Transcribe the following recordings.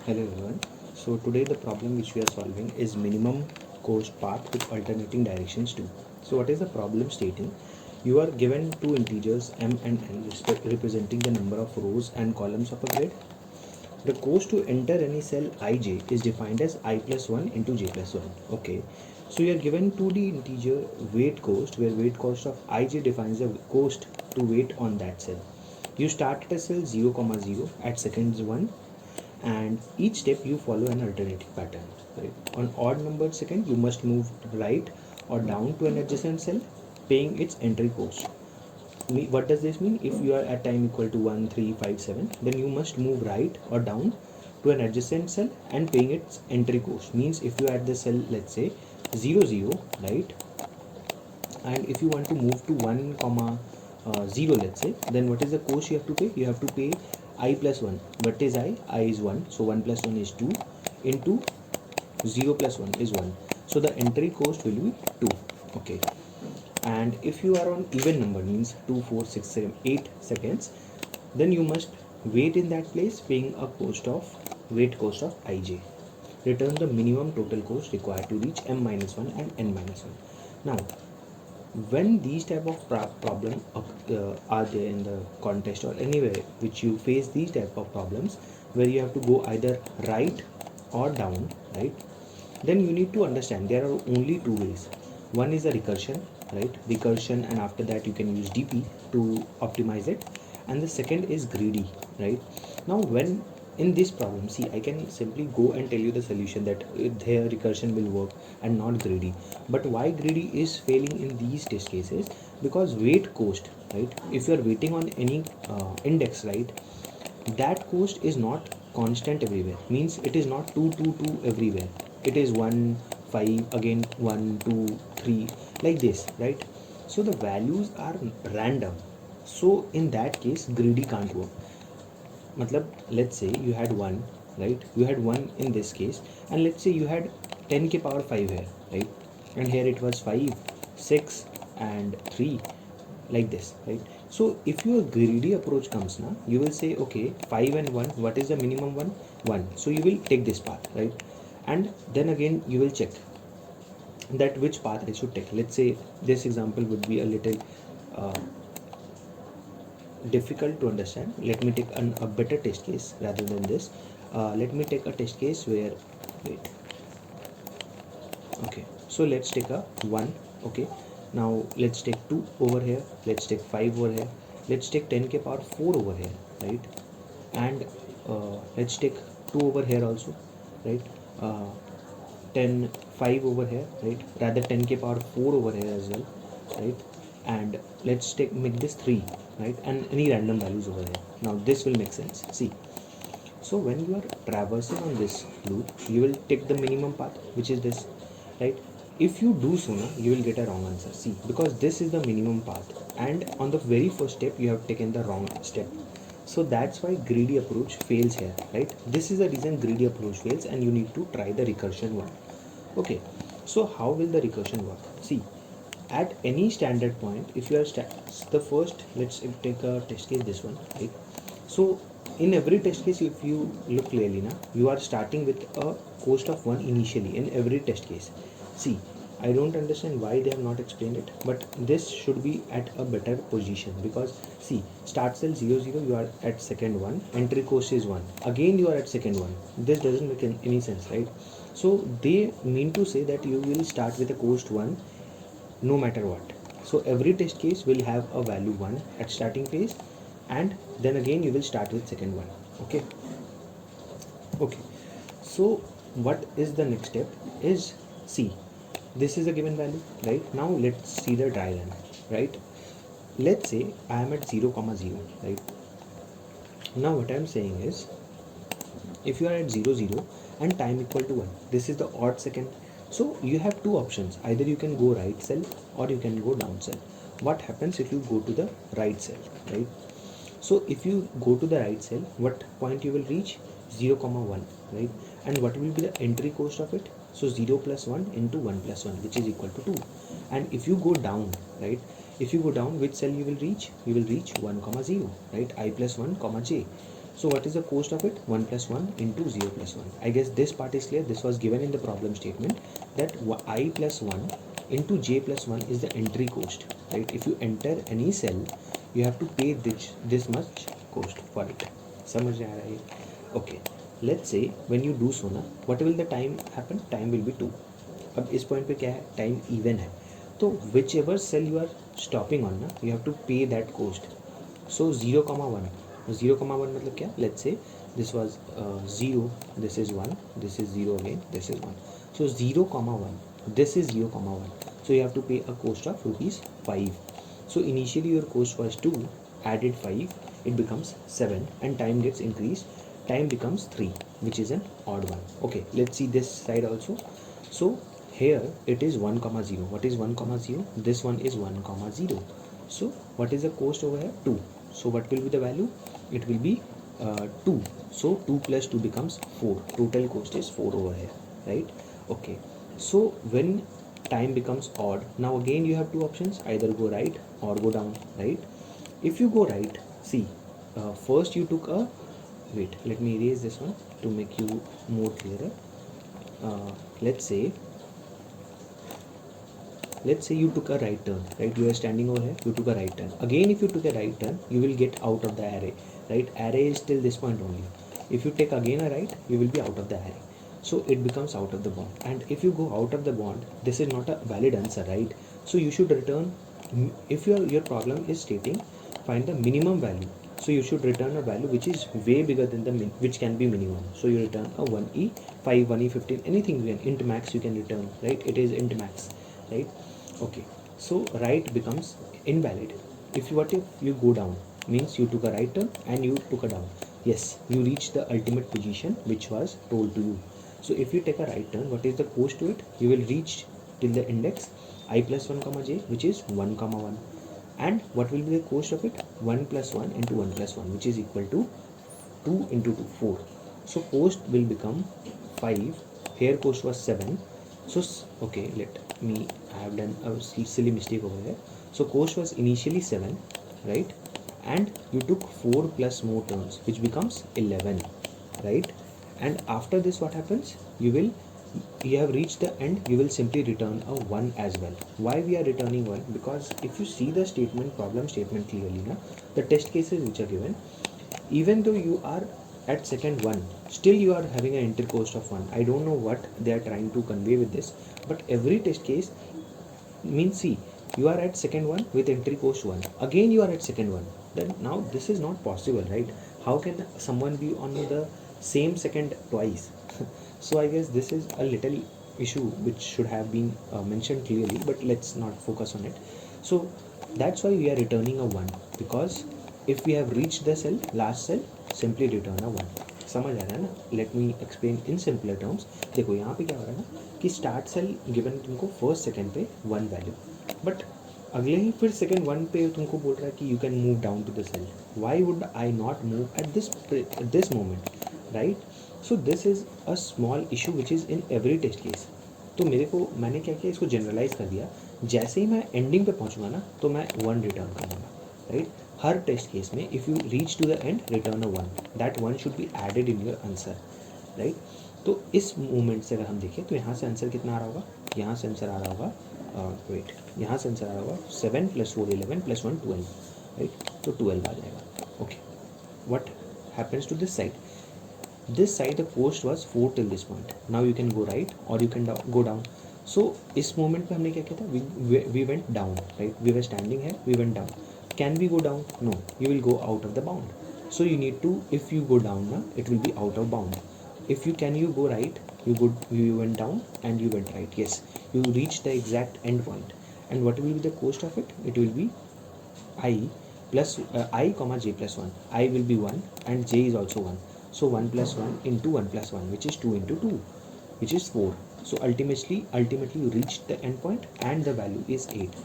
Hello everyone. So today the problem which we are solving is minimum cost path with alternating directions too. So what is the problem stating? You are given two integers m and n representing the number of rows and columns of a grid. The cost to enter any cell ij is defined as I plus 1 into j plus 1. Okay. So you are given 2D integer weight cost where weight cost of ij defines the cost to wait on that cell. You start at a cell 0, 0 at seconds 1, and each step you follow an alternating pattern, right? On odd numbered second you must move right or down to an adjacent cell paying its entry cost. What does this mean? If you are at time equal to 1 3 5 7, then you must move right or down to an adjacent cell and paying its entry cost. Means if you are at the cell, let's say 0 0, right, and if you want to move to 1 comma 0, let's say, then what is the cost you have to pay? You have to pay I plus 1. What is I is 1, so 1 plus 1 is 2 into 0 plus 1 is 1, so the entry cost will be 2. Okay. And if you are on even number, means 2 4 6 7 8 seconds, then you must wait in that place paying a cost of wait cost of ij. Return the minimum total cost required to reach m minus 1 and n minus 1. Now when these type of problem are there in the contest or anywhere which you face these type of problems where you have to go either right or down, right, then you need to understand there are only two ways. One is a recursion, right, recursion, and after that you can use dp to optimize it, and the second is greedy, right. Now when in this problem, see, I can simply go and tell you the solution that their recursion will work and not greedy. But why greedy is failing in these test cases? Because wait cost, right, if you are waiting on any index, right, that cost is not constant everywhere. Means it is not 2 2 2 everywhere. It is 1 5 again 1 2 3 like this, right. So the values are random. So in that case greedy can't work. Matlab, let's say you had 1, right, you had 1 in this case, and let's say you had 10 के power 5 here, right, and here it was 5 6 and 3 like this, right. So if your greedy approach comes now, you will say okay, 5 and 1, what is the minimum one? 1. So you will take this path, right, and then again you will check that which path I should take. Let's say this example would be a little uh, difficult to understand. Let me take a better test case rather than this. Let me take a test case where, wait, okay, so let's take a 1. Okay, now let's take 2 over here, let's take 5 over here, let's take 10 k power 4 over here, right, and let's take 2 over here also, right, uh, 10 5 over here, right, rather 10 k power 4 over here as well, right, and let's make this 3, right, and any random values over here. Now this will make sense. See, so when you are traversing on this loop, you will take the minimum path, which is this, right. If you do so now, you will get a wrong answer. See, because this is the minimum path and on the very first step you have taken the wrong step. So that's why greedy approach fails here, right. This is the reason greedy approach fails, and you need to try the recursion one. Okay, so how will the recursion work? See, at any standard point, if you are the first, let's take a test case, this one, right. So in every test case, if you look clearly now, you are starting with a cost of 1 initially in every test case. See, I don't understand why they have not explained it, but this should be at a better position, because see, start cell 0 0, you are at second 1, entry cost is 1, again you are at second 1. This doesn't make any sense, right. So they mean to say that you will start with a cost 1 no matter what. So every test case will have a value 1 at starting phase, and then again you will start with second one. Okay, okay, so what is the next step is, see, this is a given value, right. Now let's see the dry run, right. Let's say I am at 0 0, right. Now what I am saying is, if you are at 0 0 and time equal to 1, this is the odd second. So you have two options, either you can go right cell or you can go down cell. What happens if you go to the right cell, right? So if you go to the right cell, what point you will reach? 0 1, right, and what will be the entry cost of it? So 0 plus 1 into 1 plus 1, which is equal to 2. And if you go down, right, if you go down, which cell you will reach? You will reach 1 0, right, I plus 1 j. So what is the cost of it? 1 plus 1 into 0 plus 1. I guess this part is clear. This was given in the problem statement that I plus 1 into j plus 1 is the entry cost, right? If you enter any cell, you have to pay this much cost for it. समझ आ रहा है? Okay. Let's say when you do so ना, what will the time happen? Time will be 2. अब इस point पे क्या है? Time even है, तो whichever cell you are stopping on ना, you have to pay that cost. So 0,1, 0,1 मतलब क्या? Let's say this was 0, this is 1, this is 0 again, this is 1. So 0,1, this is 0,1. So you have to pay a cost of ₹5. So initially your cost was 2, added 5, it becomes 7, and time gets increased. Time becomes 3, which is an odd one. Okay, let's see this side also. So here it is 1,0. What is 1,0? This one is 1,0. So what is the cost over here? 2. So what will be the value? It will be 2. So 2 plus 2 becomes 4. Total cost is 4 over here, right? Okay. So when time becomes odd, now again you have two options, either go right or go down, right? If you go right, see, first you took a, wait, let me erase this one to make you more clearer. Let's say you took a right turn, right? You are standing over here, you took a right turn. Again, if you took a right turn, you will get out of the array, right? Array is till this point only. If you take again a right, you will be out of the array. So it becomes out of the bond. And if you go out of the bond, this is not a valid answer, right? So you should return, if your problem is stating find the minimum value, so you should return a value which is way bigger than the which can be minimum. So you return a 1e5, 1e15, anything you can, int max you can return, right? It is int max, right? Okay, so right becomes invalid. What if you go down? Means you took a right turn and you took a down. Yes, you reach the ultimate position which was told to you. So if you take a right turn, what is the cost to it? You will reach till the index I plus 1 j, which is 1,1. And what will be the cost of it? 1 plus 1 into 1 plus 1, which is equal to 2 into 2, 4. So cost will become 5. Here cost was 7. So okay, let me, I have done a silly mistake over here. So cost was initially 7, right? And you took 4 plus more turns, which becomes 11, right? And after this what happens? You have reached the end, you will simply return a 1 as well. Why we are returning 1? Because if you see the problem statement clearly, the test cases which are given, even though you are at second 1, still you are having an enter cost of 1. I don't know what they are trying to convey with this, but every test case means, see, you are at second 1 with entry cost 1, again you are at second 1, then now this is not possible, right? How can someone be on the same second twice? So I guess this is a little issue which should have been mentioned clearly, but let's not focus on it. So that's why we are returning a 1, because if we have reached the cell, last cell, simply return a 1. समझ आ रहा है ना? Let me explain in simpler terms. देखो यहाँ पे क्या हो रहा है ना कि स्टार्ट सेल गिवन तुमको फर्स्ट सेकंड पे 1 वैल्यू, बट अगले ही फिर सेकंड 1 पे तुमको बोल रहा है कि you can move down to the cell. Why would I not move at this moment, right? So this is a small issue which is in every test case. तो मैंने क्या किया, इसको जनरलाइज कर दिया. जैसे ही मैं एंडिंग पे पहुँचूंगा ना, तो मैं 1 रिटर्न करूँगा, राइट? हर टेस्ट केस में if you reach to the end, return a 1. That 1 should be added in your answer, right? तो इस मोमेंट से अगर हम देखें तो यहाँ से आंसर कितना आ रहा होगा? यहाँ से आंसर आ रहा होगा, यहाँ से आंसर आ रहा होगा 7 + 4 11 + 1 12, राइट? तो 12 आ जाएगा. Okay, what happens to this side? This side the cost was 4 till this point. Now you can go right or you can go down. So इस moment पे हमने क्या किया था? We went down, right? We were standing here, we went down. Can we go down? No, you will go out of the bound. So you need to, if you go down now, it will be out of bound. If you go right, you went down and you went right. Yes, you reach the exact end point. And what will be the cost of it? It will be I plus I comma j plus 1. I will be 1 and j is also 1. So 1 + 1 into 1 + 1, which is 2 into 2, which is 4. So ultimately you reach the end point and the value is 8.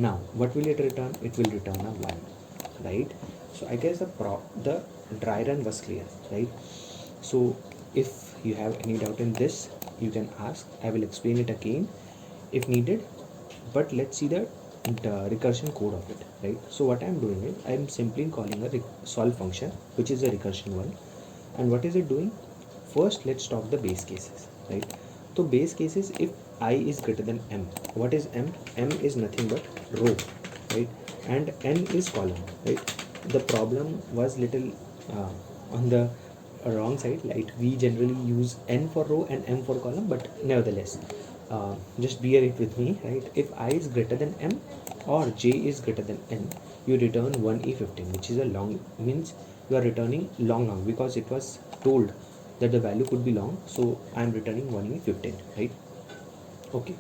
Now what will it return? It will return a 1, right? So I guess the dry run was clear, right? So if you have any doubt in this, you can ask. I will explain it again if needed, but let's see the the recursion code of it, right? So what I'm doing is I'm simply calling a solve function, which is a recursion one. And what is it doing? First, let's talk the base cases, right? So base cases, if I is greater than m, what is m? M is nothing but row, right? And n is column, right? The problem was little on the wrong side, right? We generally use n for row and m for column, but nevertheless, just bear it with me, right? If I is greater than m or j is greater than n, you return 1e15, which is a long, means you are returning long because it was told that the value could be long, so I am returning 1e15, right? Okay,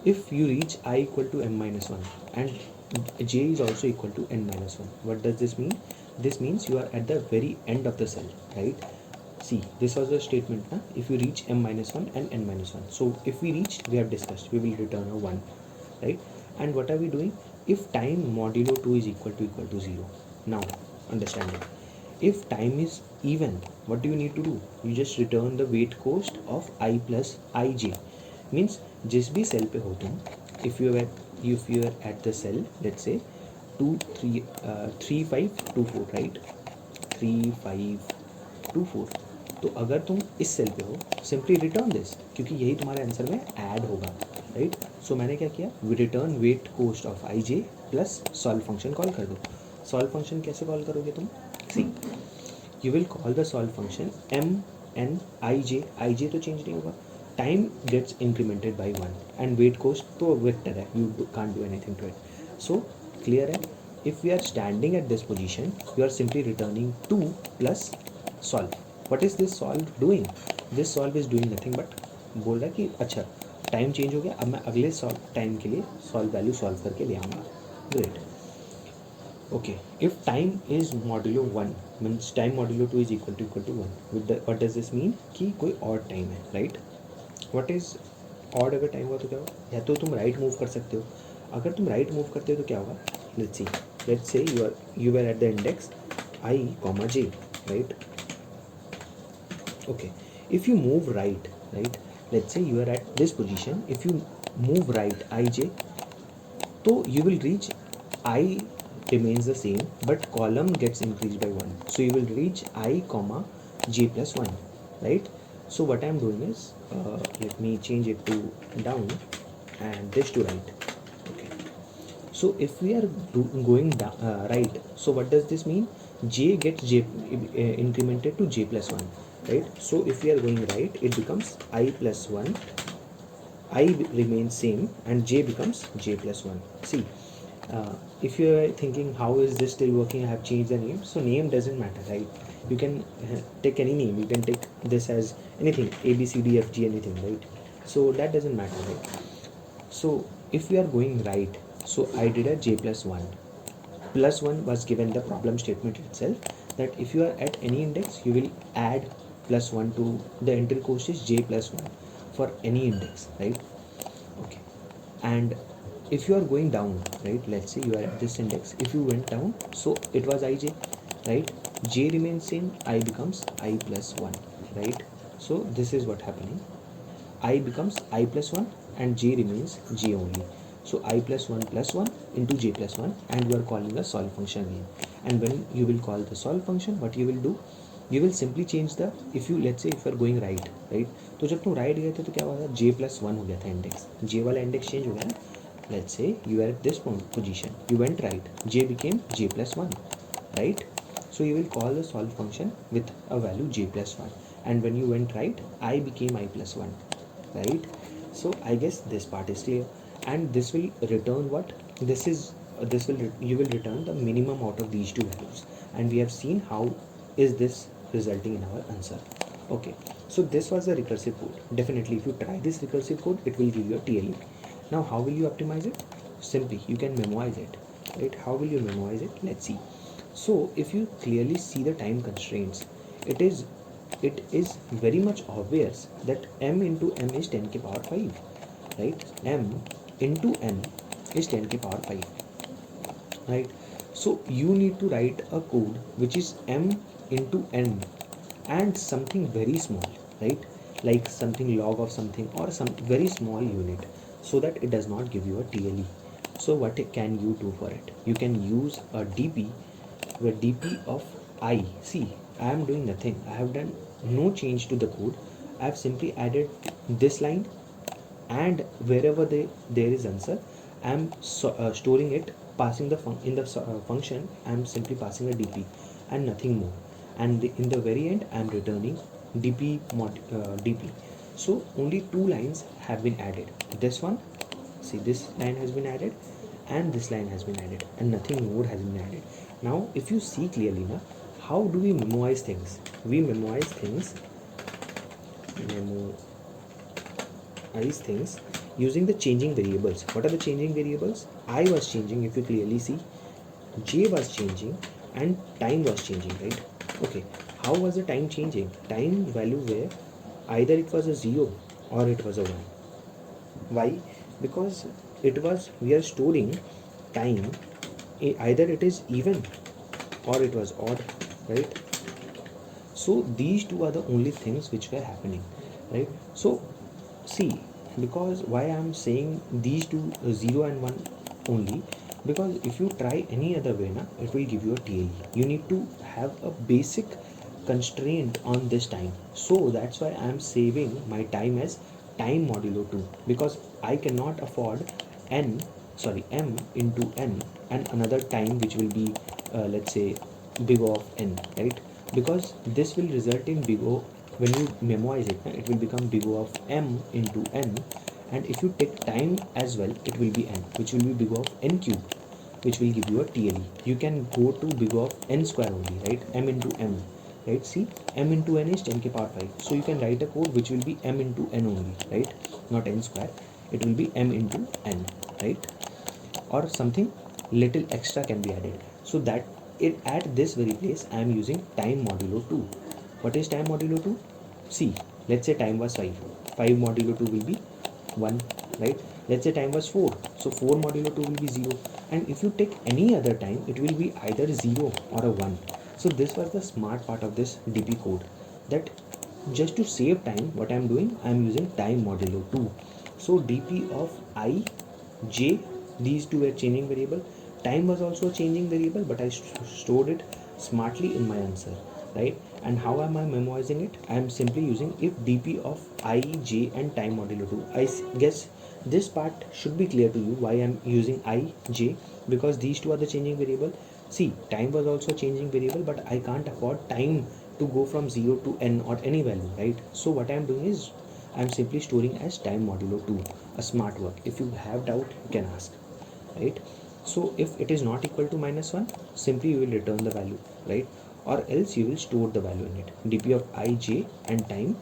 if you reach I equal to m minus 1 and j is also equal to n minus 1, what does this mean? This means you are at the very end of the cell, right? See, this was a statement, na? If you reach m minus 1 and n minus 1. So if we reach, we have discussed, we will return a 1, right? And what are we doing? If time modulo 2 is equal to 0. Now, understand it. If time is even, what do you need to do? You just return the weight cost of I plus ij. Means, जिस भी cell पे हो तुम, if you are at the cell, let's say 3524, right? 3524. तो अगर तुम इस cell पे हो, सिंपली रिटर्न दिस, क्योंकि यही तुम्हारे आंसर में ऐड होगा, राइट? सो मैंने क्या किया? Return weight cost of I J plus solve function call कर दो. सॉल्व फंक्शन कैसे कॉल करोगे तुम? See, you will call the solve function M N I J तो चेंज नहीं होगा, time gets incremented by 1 and weight cost तो vector है, you can't do anything to it. So clear है? if we are standing at this position, you are simply returning 2 plus solve. What is this solve doing? This solve is doing nothing but बोल रहा है कि अच्छा time change हो गया, अब मैं अगले टाइम के लिए सॉल्व वैल्यू सॉल्व करके ले आऊँगा. Great. Okay, if time is modulo 1 means time modulo 2 is equal to 1 with what does this mean कि कोई और टाइम है, राइट? What is odd? अगर टाइम हुआ तो क्या होगा? या तो तुम राइट मूव कर सकते हो. अगर तुम राइट मूव करते हो तो क्या होगा? let's say you were at the index I comma j, right? Okay, if you move right, let's say you are at this position, if you move right ij, so you will reach I remains the same but column gets increased by 1, so you will reach I comma j plus 1, right? So what I am doing is let me change it to down and this to right. So if we are going right, so what does this mean? J gets incremented to j plus 1, right? So if we are going right, it becomes I plus 1, I remains same and j becomes j plus 1. See, if you are thinking how is this still working, I have changed the name. So name doesn't matter, right? You can take any name, you can take this as anything, A, B, C, D, F, G, anything, right? So that doesn't matter, right? So if we are going right, so I did a j plus 1. Plus 1 was given the problem statement itself, that if you are at any index, you will add plus 1 to the entry cost is j plus 1 for any index, right? Okay. And if you are going down, right, let's say you are at this index, if you went down, so it was ij, right? J remains same, I becomes I plus 1, right? So this is what happening. I becomes I plus 1 and j remains j only. So I plus 1 into j plus 1 and you are calling the solve function again. And when you will call the solve function, what you will do? You will simply change the, if you let's say if you are going right, तो जब तुम right गए थे तो क्या हुआ था? j plus 1 हो गया था इंडेक्स, j वाला इंडेक्स चेंज हो गया ना. Let's say you are at this position, you went right, j became j plus 1, right? So you will call the solve function with a value j plus 1, and when you went right, I became I plus 1, right? So I guess this part is clear. And this will return what? You will return the minimum out of these two values, and we have seen how is this resulting in our answer. Okay, so this was the recursive code. Definitely if you try this recursive code, it will give you a TLE. Now how will you optimize it? Simply you can memoize it, right? How will you memoize it? Let's see. So if you clearly see the time constraints, it is very much obvious that m into m is 10 के power 5, right? M into n is 10 to power 5, right? So you need to write a code which is m into n and something very small, right? Like something log of something or some very small unit, so that it does not give you a TLE. So what can you do for it? You can use a DP where DP of I, see, I am doing nothing, I have done no change to the code, I have simply added this line, and wherever there is answer, I am storing it, passing the function, I am simply passing a DP and nothing more, and in the very end I am returning DP. So only two lines have been added. This one, see, this line has been added and this line has been added, and nothing more has been added. Now if you see clearly now, how do we memoize things? We memoize things using the changing variables. What are the changing variables? I was changing, if you clearly see, J was changing, and time was changing, right? Okay, how was the time changing? Time value where either it was a 0 or it was a 1. Why? Because we are storing time, either it is even or it was odd, right? So these two are the only things which were happening, right? So see, because why I am saying these two 0 and 1 only, because if you try any other way now, it will give you a TLE. You need to have a basic constraint on this time. So that's why I am saving my time as time modulo 2, because I cannot afford m into n and another time which will be let's say big O of n, right? Because this will result in big O. When you memoize it, it will become big O of m into n, and if you take time as well, it will be n, which will be big O of n cube, which will give you a TLE. You can go to big O of n square only, right? M into m, right? See, m into n is 10 to the power 5. So you can write a code which will be m into n only, right? Not n square. It will be m into n, right? Or something little extra can be added. So that at this very place, I am using time modulo 2. What is time modulo 2? See, let's say time was 5. 5 modulo 2 will be 1, right? Let's say time was 4. So 4 modulo 2 will be 0. And if you take any other time, it will be either 0 or a 1. So this was the smart part of this DP code, that just to save time, what I am doing, I am using time modulo 2. So DP of I, J, these two were changing variable. Time was also a changing variable, but I stored it smartly in my answer, right? And how am I memoizing it? I am simply using if DP of I, J and time modulo 2. I guess this part should be clear to you why I am using I, J, because these two are the changing variable. See, time was also a changing variable, but I can't afford time to go from 0 to n or any value, right? So what I am doing is I am simply storing as time modulo 2, a smart work. If you have doubt, you can ask, right? So if it is not equal to -1, simply you will return the value, right? Or else you will store the value in it. DP of I, J and time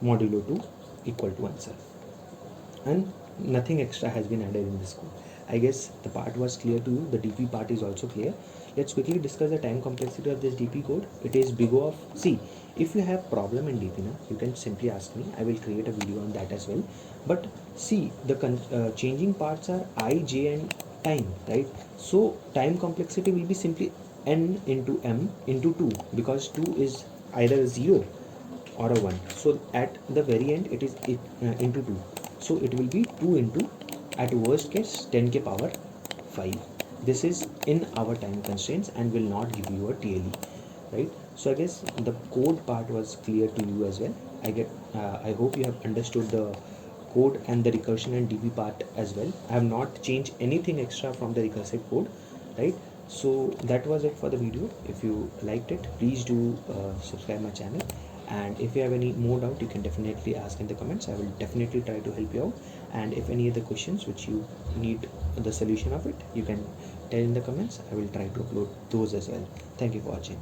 modulo 2 equal to answer. And nothing extra has been added in this code. I guess the part was clear to you. The DP part is also clear. Let's quickly discuss the time complexity of this DP code. It is big O of, see, if you have problem in DP now, you can simply ask me. I will create a video on that as well. But see, the changing parts are I, J and time, right? So time complexity will be simply n into m into 2, because 2 is either a 0 or a 1. So at the very end it is into 2. So it will be 2 into, at worst case, 10 to the power 5. This is in our time constraints and will not give you a TLE, right? So I guess the code part was clear to you as well. I hope you have understood the code and the recursion and DB part as well. I have not changed anything extra from the recursive code, right? So that was it for the video. If you liked it, please do subscribe my channel, and if you have any more doubt, you can definitely ask in the comments. I will definitely try to help you out, and if any other questions which you need the solution of it, you can tell in the comments. I will try to upload those as well. Thank you for watching.